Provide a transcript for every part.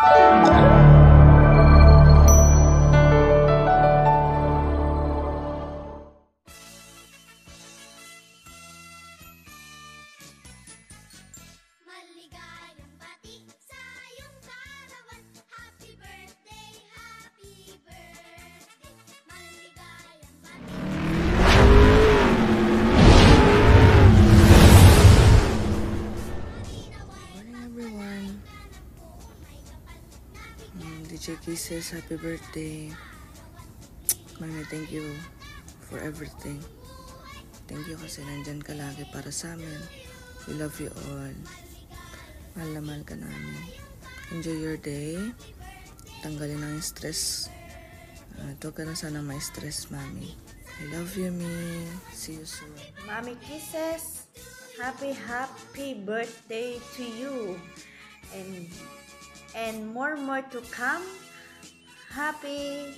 Maligayang bati sa iyong kaarawan. Happy birthday, happy birthday. Maligayang bati. Morning everyone. DJ Kisses, happy birthday. Mami, thank you for everything. Thank you kasi nandyan ka lagi para sa amin. We love you all. Mahal na mahal ka namin. Enjoy your day. Tanggalin ang stress. Huwag ka na sana may stress, Mami. I love you, Mi. See you soon. Mommy Kisses, happy birthday to you. And more to come. Happy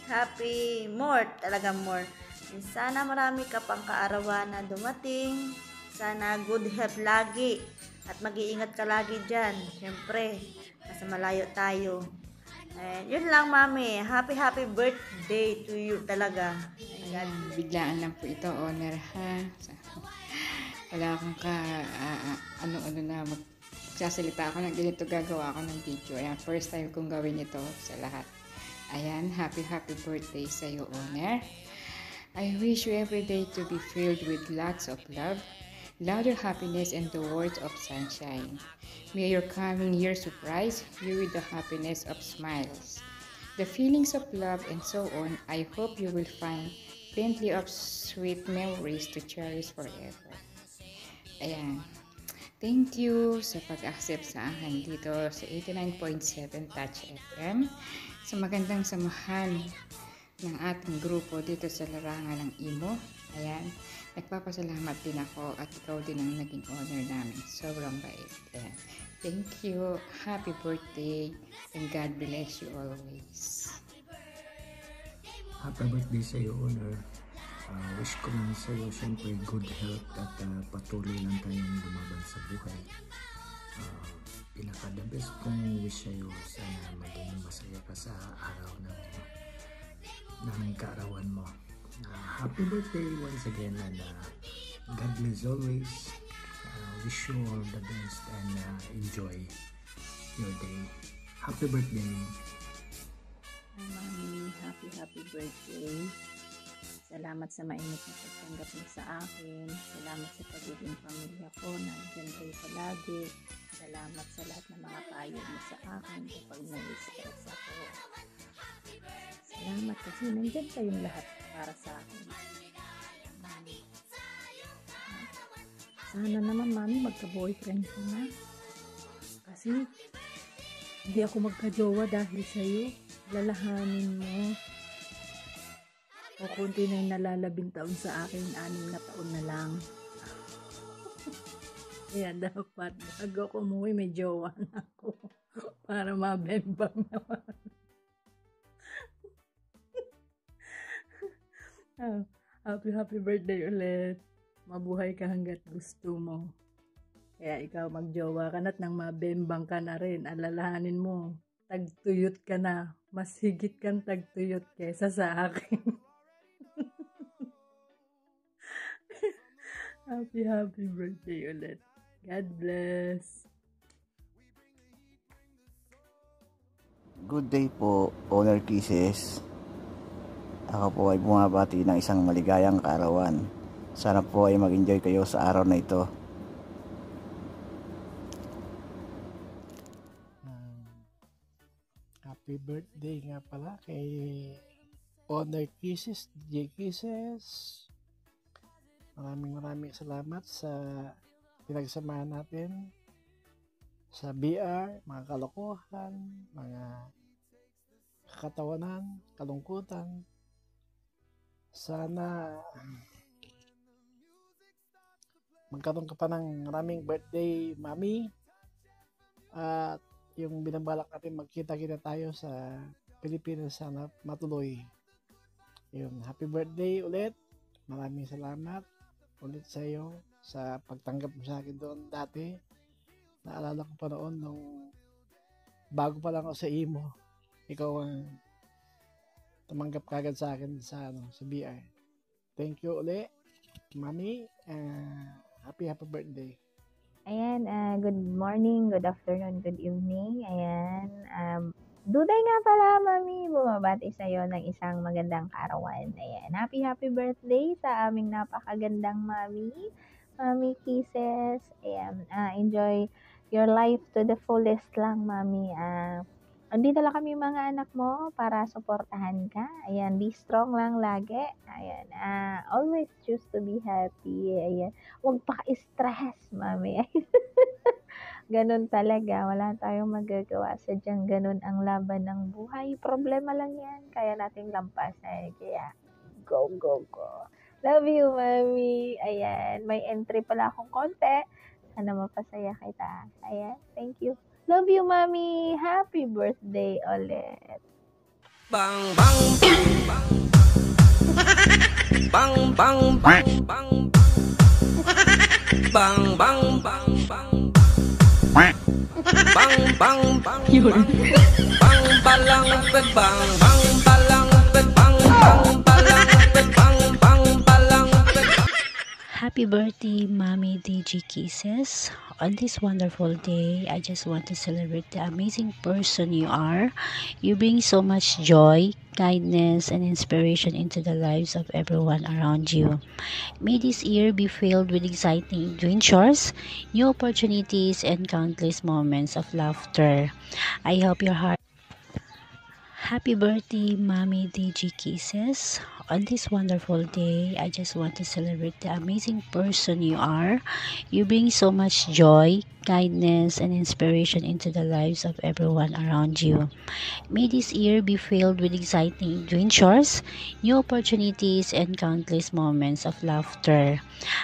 more, talaga more. And sana marami ka pang kaarawan na dumating. Sana good health lagi. At mag-iingat ka lagi dyan. Siyempre, nasa malayo tayo. And yun lang, Mami. Happy birthday to you talaga. Ayan, biglaan lang po ito, Honor, ha? Wala akong ano na magsasalita ako ng ganito, gagawa ako ng video. Ayan, first time kong gawin ito sa lahat. Ayan, happy birthday sa iyo, Honor. I wish you every day to be filled with lots of love, louder happiness, and the words of sunshine. May your coming year surprise you with the happiness of smiles, the feelings of love, and so on. I hope you will find plenty of sweet memories to cherish forever. Ayan. Thank you sa pag-accept sa akin dito sa 89.7 Touch FM, sa magandang samahan ng ating grupo dito sa larangan ng Imo. Ayan. Nagpapasalamat din ako at ikaw din ang naging honor namin. Sobrang bait. Ayan. Thank you. Happy birthday and God bless you always. Happy birthday sa iyo, Honor. Wish ko lang sa iyo siyempre good health at patuloy lang tayong lumaban sa buhay. Pinaka the best kong wish sa iyo, sana maging masaya ka sa araw ng kaarawan mo. Happy birthday once again and God bless always. Wish you all the best and enjoy your day. Happy birthday. Hi, Mami. Happy birthday. Salamat sa mainit na pagtanggap mo sa akin. Salamat sa pagiging pamilya ko. Nandyan kayo palagi. Salamat sa lahat ng mga payo mo sa akin kapag nai-stress ako. Salamat kasi nandyan kayong lahat para sa akin. Sana naman, Mami, magka-boyfriend ko na. Kasi hindi ako magka-jowa dahil sa'yo. Lalahanin mo. O kunti na yung nalalabing taon sa akin, 6 na taon na lang. Kaya dapat bago ako umuwi, may jowa na ako. Para mabembang naman. Happy birthday ulit. Mabuhay ka hanggat gusto mo. Kaya ikaw magjowa ka na't nang mabembang ka na rin. Alalahanin mo, tagtuyot ka na. Mas higit kang tagtuyot kesa sa akin. Happy birthday ulit. God bless. Good day po, Honor Kisses. Ako po ay bumabati ng isang maligayang kaarawan. Sana po ay mag-enjoy kayo sa araw na ito. Happy birthday nga pala kay Honor Kisses, DJ Kisses. Maraming salamat sa pinagsamahan natin sa BR, mga kalokohan, mga kakatawanan, kalungkutan. Sana magkaroon ka pa ng maraming birthday, Mami. At yung binabalak natin magkita-kita tayo sa Pilipinas, sana matuloy. Yun, happy birthday ulit. Maraming salamat ulit sa iyo sa pagtanggap mo sa akin doon dati. Naalala ko pa noon nung bago pa lang ako sa imo, ikaw ang tumanggap kagad sa akin sa BI. Thank you uli, Mami. Happy birthday. Ayan, good morning, good afternoon, good evening. Ayan, Duday nga pala, Mami, bumabati sa'yo ng isang magandang kaarawan. Ayan, happy birthday sa aming napakagandang Mami. Mami Kisses. Ayan, enjoy your life to the fullest lang, Mami. Andito lang kami mga anak mo para suportahan ka. Ayan, be strong lang lagi. Ayan, always choose to be happy. Ayan, huwag pa-stress, Mami. Ganun talaga, wala tayong magagawa. Sadyang ganun ang laban ng buhay. Problema lang yan, kaya nating lampasan. Kaya, go, go, go. Love you, Mami. Ayan, may entry pala akong konti. Sana mapasaya kita. Ayan, thank you. Love you, Mami. Happy birthday ulit. Bang bang bang bang bang bang bang bang bang bang bang bang bang bang balang bang bang balang bang bang balang bang bang balang. Happy birthday, Mommy DG Kisses. On this wonderful day, I just want to celebrate the amazing person you are. You bring so much joy, kindness, and inspiration into the lives of everyone around you. May this year be filled with exciting adventures, new opportunities, and countless moments of laughter. I hope your heart. Happy birthday, Mommy DG Kisses. On this wonderful day, I just want to celebrate the amazing person you are. You bring so much joy, kindness, and inspiration into the lives of everyone around you. May this year be filled with exciting adventures, new opportunities, and countless moments of laughter.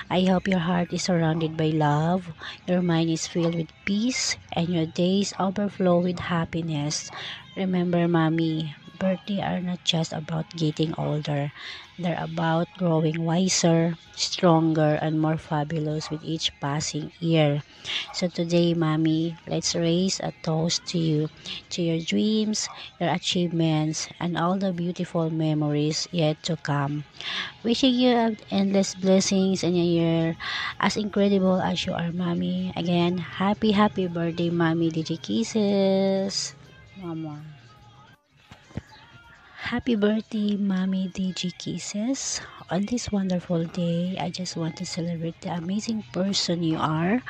I hope your heart is surrounded by love, your mind is filled with peace, and your days overflow with happiness. Remember, Mommy, birthday are not just about getting older. They're about growing wiser, stronger, and more fabulous with each passing year. So today, Mommy, let's raise a toast to you, to your dreams, your achievements, and all the beautiful memories yet to come. Wishing you endless blessings in a year as incredible as you are, Mommy. Again, happy birthday, Mommy DG Kisses. Mama. Happy birthday, Mommy DG Kisses. On this wonderful day, I just want to celebrate the amazing person you are.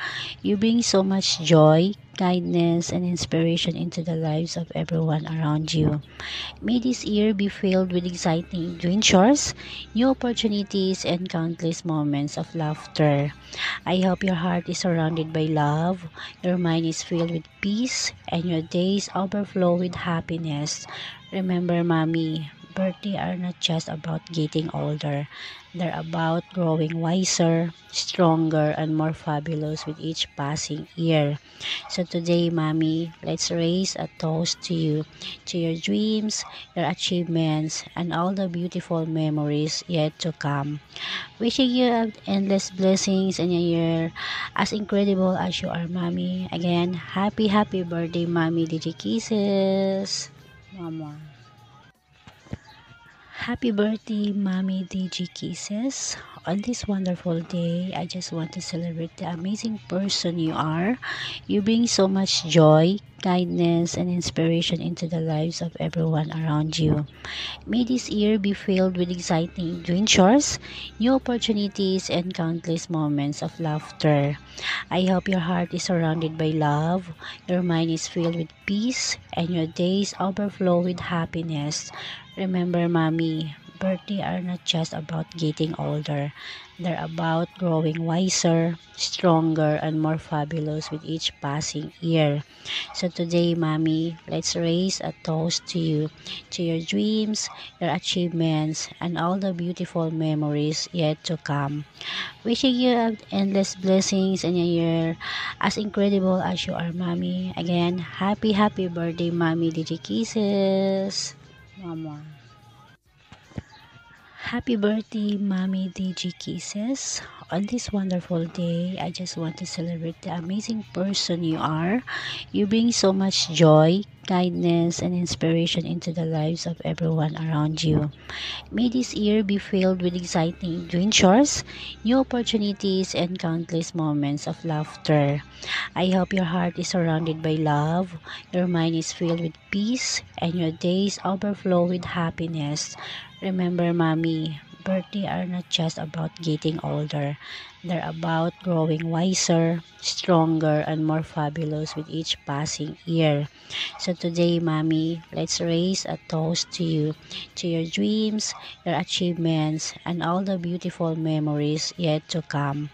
You bring so much joy, kindness, and inspiration into the lives of everyone around you. May this year be filled with exciting adventures, new opportunities, and countless moments of laughter. I hope your heart is surrounded by love, your mind is filled with peace, and your days overflow with happiness. Remember, Mommy, birthday are not just about getting older. They're about growing wiser, stronger, and more fabulous with each passing year. So today, Mommy, let's raise a toast to you, to your dreams, your achievements, and all the beautiful memories yet to come. Wishing you endless blessings in a year as incredible as you are, Mommy. Again, happy birthday, Mommy DG Kisses. Mama. Happy birthday, Mommy DG Kisses. On this wonderful day, I just want to celebrate the amazing person you are. You bring so much joy, kindness, and inspiration into the lives of everyone around you. May this year be filled with exciting adventures, new opportunities, and countless moments of laughter. I hope your heart is surrounded by love, your mind is filled with peace, and your days overflow with happiness. Remember, Mommy, birthday are not just about getting older. They're about growing wiser, stronger, and more fabulous with each passing year. So today, Mommy, let's raise a toast to you, to your dreams, your achievements, and all the beautiful memories yet to come. Wishing you endless blessings in a year as incredible as you are, Mommy. Again, happy birthday, Mommy DG Kisses. Mama. Happy birthday, Mommy DG Kisses. On this wonderful day, I just want to celebrate the amazing person you are. You bring so much joy, kindness, and inspiration into the lives of everyone around you. May this year be filled with exciting adventures, new opportunities, and countless moments of laughter. I hope your heart is surrounded by love, your mind is filled with peace, and your days overflow with happiness. Remember, Mommy, birthday are not just about getting older. They're about growing wiser, stronger, and more fabulous with each passing year. So today, Mommy, let's raise a toast to you, to your dreams, your achievements, and all the beautiful memories yet to come.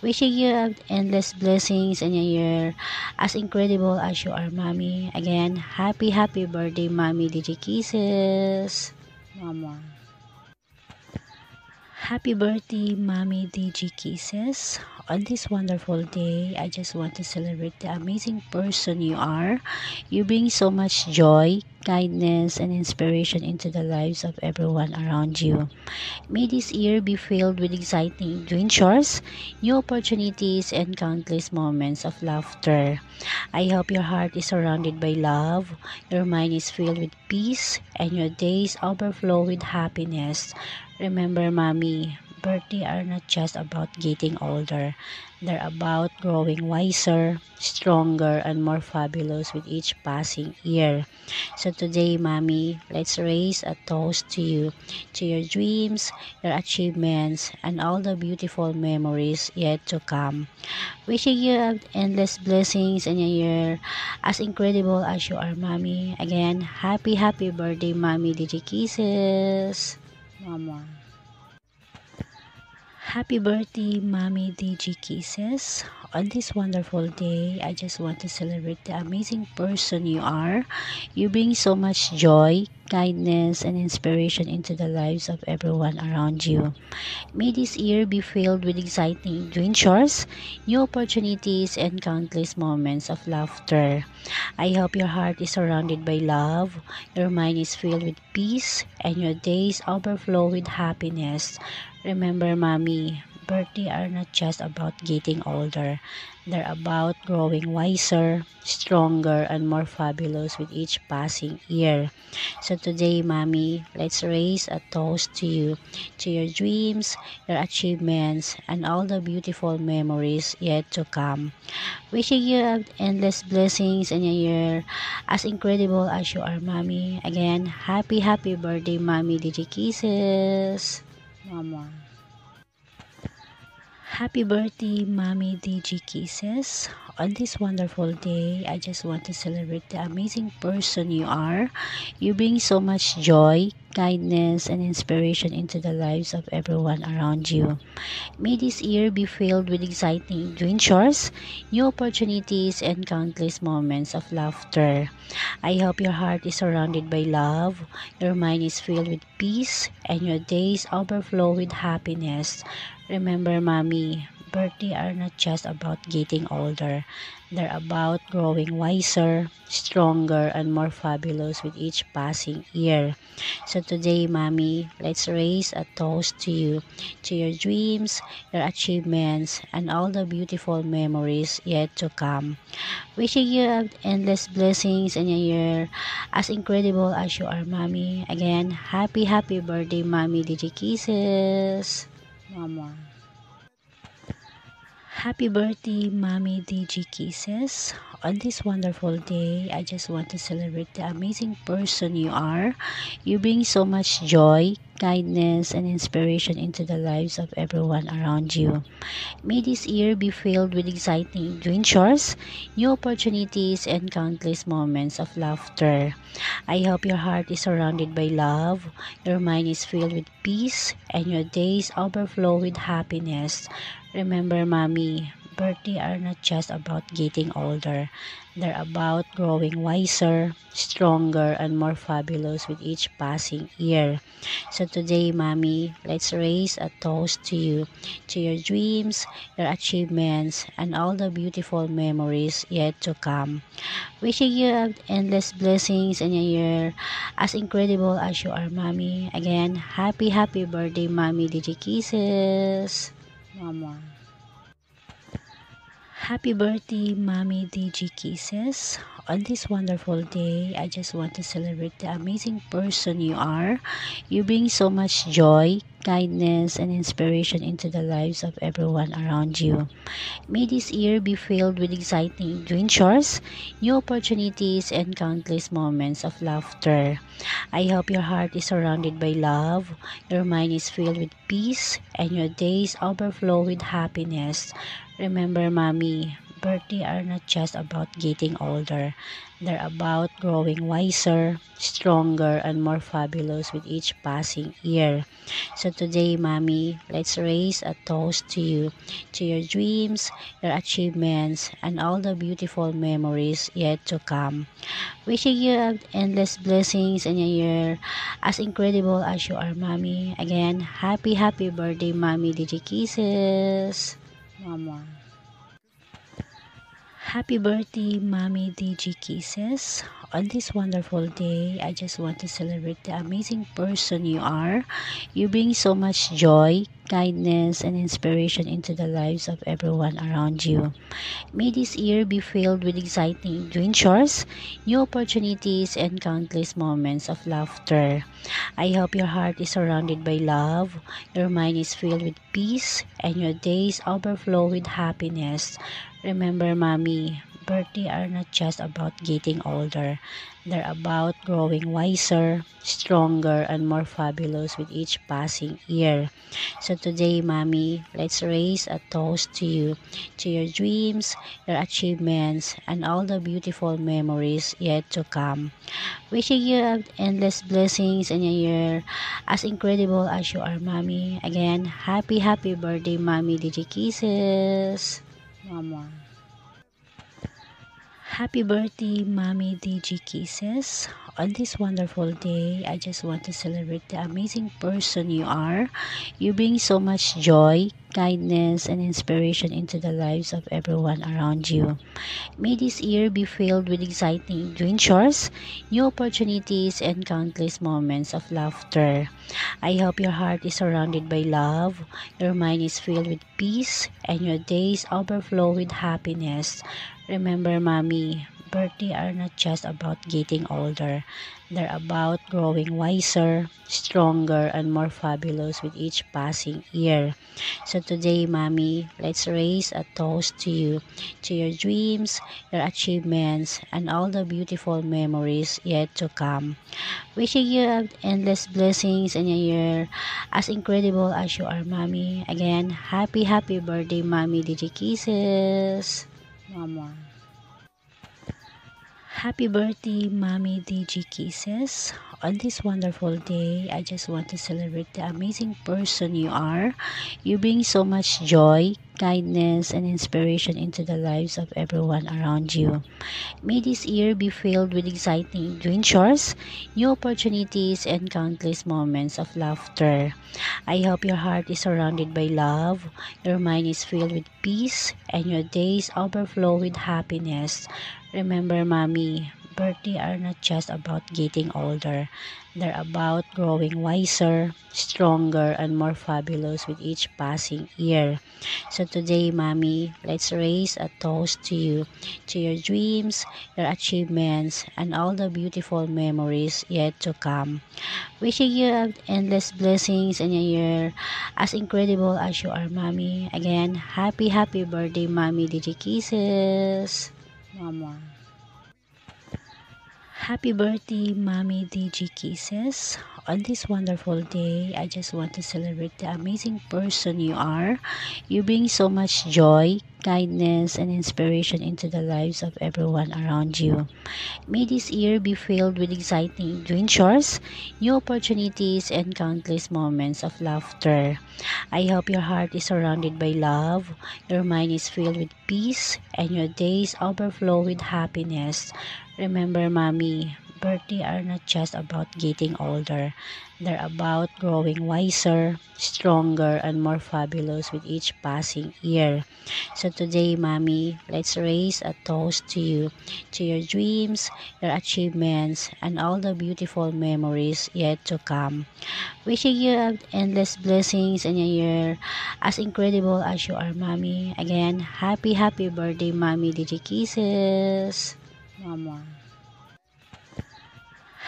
Wishing you endless blessings in a year as incredible as you are, Mommy. Again, happy birthday, Mommy DG Kisses. Mama. Happy birthday, Mommy DG Kisses. On this wonderful day, I just want to celebrate the amazing person you are. You bring so much joy, kindness, and inspiration into the lives of everyone around you. May this year be filled with exciting adventures, new opportunities, and countless moments of laughter. I hope your heart is surrounded by love, your mind is filled with peace, and your days overflow with happiness. Remember, Mommy, birthday are not just about getting older. They're about growing wiser, stronger, and more fabulous with each passing year. So today, Mommy, let's raise a toast to you, to your dreams, your achievements, and all the beautiful memories yet to come. Wishing you endless blessings in a year as incredible as you are, Mommy. Again, happy birthday, Mommy DG Kisses. Mama. Happy birthday, Mommy DG Kisses. On this wonderful day, I just want to celebrate the amazing person you are. You bring so much joy, kindness, and inspiration into the lives of everyone around you. May this year be filled with exciting adventures, new opportunities, and countless moments of laughter. I hope your heart is surrounded by love, your mind is filled with peace, and your days overflow with happiness. Remember, Mommy, birthday are not just about getting older. They're about growing wiser, stronger, and more fabulous with each passing year. So today, Mommy, let's raise a toast to you, to your dreams, your achievements, and all the beautiful memories yet to come. Wishing you endless blessings in a year as incredible as you are, Mommy. Again, happy birthday, Mommy DG Kisses. Mama. Happy birthday, Mommy DG Kisses. On this wonderful day, I just want to celebrate the amazing person you are. You bring so much joy, kindness, and inspiration into the lives of everyone around you. May this year be filled with exciting adventures, new opportunities, and countless moments of laughter. I hope your heart is surrounded by love, your mind is filled with peace, and your days overflow with happiness. Remember, Mommy, birthday are not just about getting older. They're about growing wiser, stronger, and more fabulous with each passing year. So today, Mommy, let's raise a toast to you, to your dreams, your achievements, and all the beautiful memories yet to come. Wishing you endless blessings in a year as incredible as you are, Mommy. Again, happy birthday, Mommy DG Kisses. Mama. Happy birthday, Mommy DG Kisses. On this wonderful day, I just want to celebrate the amazing person you are. You bring so much joy, kindness, and inspiration into the lives of everyone around you. May this year be filled with exciting adventures, new opportunities, and countless moments of laughter. I hope your heart is surrounded by love, your mind is filled with peace, and your days overflow with happiness. Remember, Mommy, birthday are not just about getting older. They're about growing wiser, stronger, and more fabulous with each passing year. So today, Mommy, let's raise a toast to you, to your dreams, your achievements, and all the beautiful memories yet to come. Wishing you endless blessings in a year as incredible as you are, Mommy. Again, happy birthday, Mommy. Digi Kisses. Mama. Happy birthday, Mommy DG Kisses. On this wonderful day, I just want to celebrate the amazing person you are. You bring so much joy, kindness, and inspiration into the lives of everyone around you. May this year be filled with exciting adventures, new opportunities, and countless moments of laughter. I hope your heart is surrounded by love, your mind is filled with peace, and your days overflow with happiness. Remember, Mommy, birthday are not just about getting older. They're about growing wiser, stronger, and more fabulous with each passing year. So today, Mommy, let's raise a toast to you, to your dreams, your achievements, and all the beautiful memories yet to come. Wishing you endless blessings in a year as incredible as you are, Mommy. Again, happy birthday, Mommy. Digi Kisses. Mama. Happy birthday, Mommy DG Kisses. On this wonderful day, I just want to celebrate the amazing person you are. You bring so much joy, kindness, and inspiration into the lives of everyone around you. May this year be filled with exciting adventures, new opportunities, and countless moments of laughter. I hope your heart is surrounded by love, your mind is filled with peace, and your days overflow with happiness. Remember, Mommy, birthday are not just about getting older. They're about growing wiser, stronger, and more fabulous with each passing year. So today, Mommy, let's raise a toast to you, to your dreams, your achievements, and all the beautiful memories yet to come. Wishing you endless blessings in a year as incredible as you are, Mommy. Again, happy birthday, Mommy. Digi Kisses. Mama. Happy birthday, Mommy DG Kisses. On this wonderful day, I just want to celebrate the amazing person you are. You bring so much joy, kindness, and inspiration into the lives of everyone around you. May this year be filled with exciting adventures, new opportunities, and countless moments of laughter. I hope your heart is surrounded by love, your mind is filled with peace, and your days overflow with happiness. Remember, Mommy, birthday are not just about getting older. They're about growing wiser, stronger, and more fabulous with each passing year. So today, Mommy, let's raise a toast to you, to your dreams, your achievements, and all the beautiful memories yet to come. Wishing you endless blessings in a year as incredible as you are, Mommy. Again, happy birthday, Mommy. Digi Kisses. Mama. Happy birthday, Mommy DG Kisses. On this wonderful day, I just want to celebrate the amazing person you are. You bring so much joy, kindness, and inspiration into the lives of everyone around you. May this year be filled with exciting adventures, new opportunities, and countless moments of laughter. I hope your heart is surrounded by love, your mind is filled with peace, and your days overflow with happiness. Remember, Mommy, birthday are not just about getting older. They're about growing wiser, stronger, and more fabulous with each passing year. So today, Mommy, let's raise a toast to you, to your dreams, your achievements, and all the beautiful memories yet to come. Wishing you endless blessings in a year as incredible as you are, Mommy. Again, happy birthday, Mommy. Digi Kisses. Mama. Happy birthday, Mommy DG Kisses. On this wonderful day, I just want to celebrate the amazing person you are. You bring so much joy, kindness, and inspiration into the lives of everyone around you. May this year be filled with exciting adventures, new opportunities, and countless moments of laughter. I hope your heart is surrounded by love, your mind is filled with peace, and your days overflow with happiness. Remember, Mommy, birthday are not just about getting older. They're about growing wiser, stronger, and more fabulous with each passing year. So today, Mommy, let's raise a toast to your dreams, your achievements, and all the beautiful memories yet to come. Wishing you endless blessings in a year as incredible as you are, Mommy. Again, happy birthday, Mommy. Digi Kisses. Mama.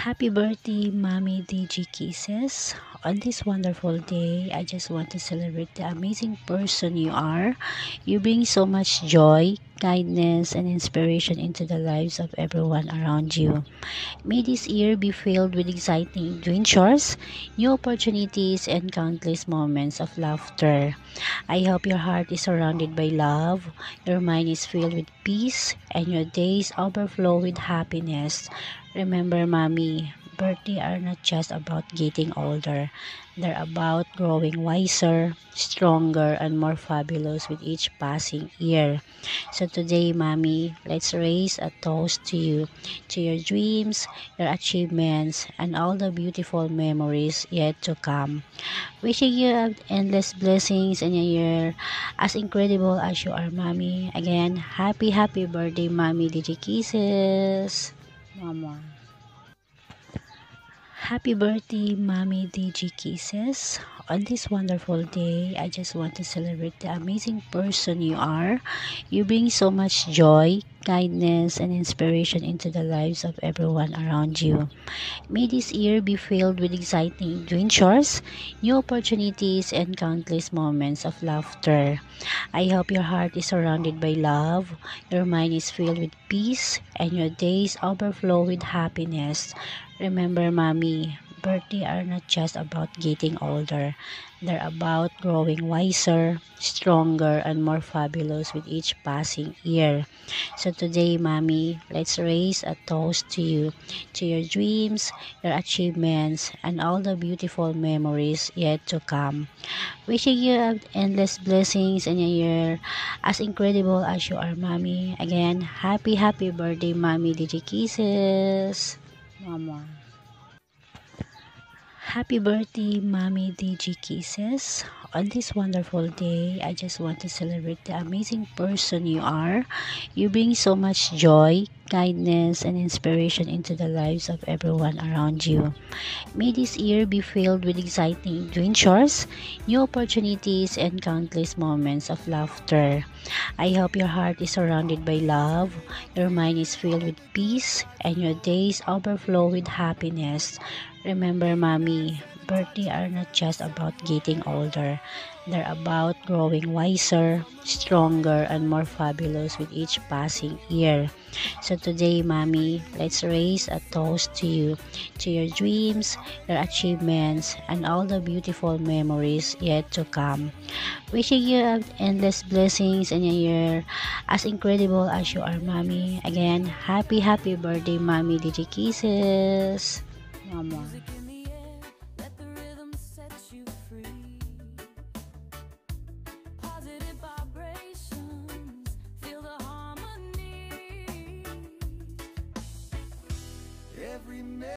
Happy birthday, Mommy DG Kisses. On this wonderful day, I just want to celebrate the amazing person you are. You bring so much joy, kindness, and inspiration into the lives of everyone around you. May this year be filled with exciting adventures, new opportunities, and countless moments of laughter. I hope your heart is surrounded by love, your mind is filled with peace, and your days overflow with happiness. Remember, Mommy, birthday are not just about getting older. They're about growing wiser, stronger, and more fabulous with each passing year. So today, Mommy, let's raise a toast to your dreams, your achievements, and all the beautiful memories yet to come. Wishing you endless blessings in a year as incredible as you are, Mommy. Again, happy birthday, Mommy. Digi Kisses. Mama. Happy birthday, Mommy DG Kisses. On this wonderful day, I just want to celebrate the amazing person you are. You bring so much joy, kindness, and inspiration into the lives of everyone around you. May this year be filled with exciting adventures, new opportunities, and countless moments of laughter. I hope your heart is surrounded by love, your mind is filled with peace, and your days overflow with happiness. Remember, Mommy, birthday are not just about getting older. They're about growing wiser, stronger, and more fabulous with each passing year. So today, Mommy, let's raise a toast to your dreams, your achievements, and all the beautiful memories yet to come. Wishing you endless blessings in a year as incredible as you are, Mommy. Again, happy birthday, Mommy. Digi Kisses. Mama. Happy birthday, Mommy DG Kisses. On this wonderful day, I just want to celebrate the amazing person you are. You bring so much joy, kindness, and inspiration into the lives of everyone around you. May this year be filled with exciting adventures, new opportunities, and countless moments of laughter. I hope your heart is surrounded by love, your mind is filled with peace, and your days overflow with happiness. Remember, Mommy, birthday are not just about getting older. They're about growing wiser, stronger, and more fabulous with each passing year. So today, Mommy, let's raise a toast to your dreams, your achievements, and all the beautiful memories yet to come. Wishing you endless blessings in a year as incredible as you are, Mommy. Again, happy birthday, Mommy. Digi Kisses. Mama.